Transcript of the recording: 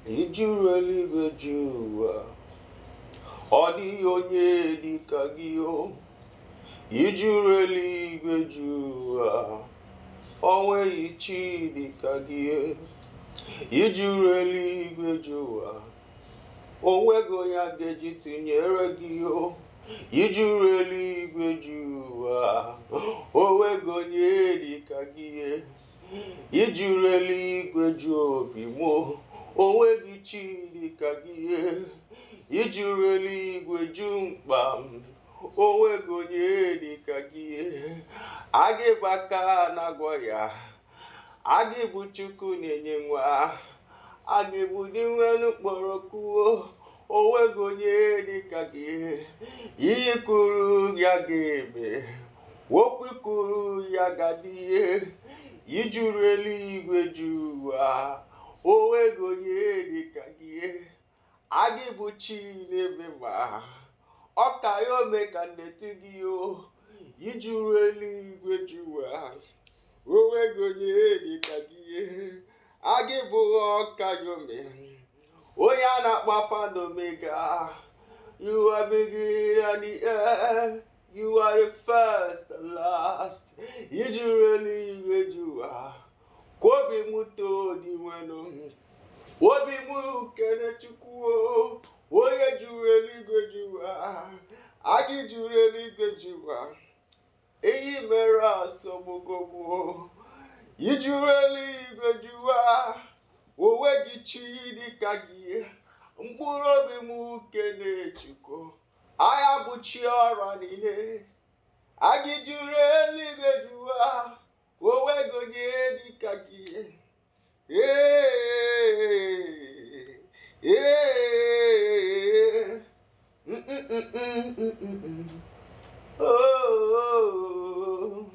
ijuru eluigwe ju ụwa, ọ dịghị onye dịka gị o. Ijuru eluigwe ju ụwa, o nweghị chi dịka gị. Ijuru eluigwe ju ụwa, o nweghị onye a ga-eji tụnyere gị o. Ijuru eluigwe ju ụwa, o nweghị onye dịka gị. Ijuru eluigwe ju obi m, o nweghị chi dịka gị. Ijuru eluigwe ju mkpa m, o nweghị onye dịka gị. Agị bụ aka na-agwọ ya, agị bụ Chukwu na-enye nwa, agị bụ dị nwere mkpọrọkụ, o nweghị onye dịka gị. Ihe kwuru ya ga-eme, okwu kwuru ya ga-adị. Ijuru eluigwe ju ụwa, o nweghị onye dịka gị. Agị bụ chi na-eme ma ọ ka ya ome ka ndetu gị o. Ijuru eluigwe ju ụwa, o nweghị onye dịka gị. Agị bụ ọka ya ome, onye a na-akpọ Alpha and Omega. You are beginning and the end. You are the first and last. Ijuru eluigwe ju ụwa, ka obi m too dị nwenu, obi m kene Chukwu o. Onye juru eluigwe ju ụwa, agị juru eluigwe ju ụwa, eyi mere asọmugogbo. Ijuru eluigwe ju ụwa, o nweghị chi dịka gị. Mkpụrụ obi m kene Chukwu, agha bụ chi ọrụ niile. Agị juru eluigwe ju ụwa, o nweghị onye dịka gị. Oh,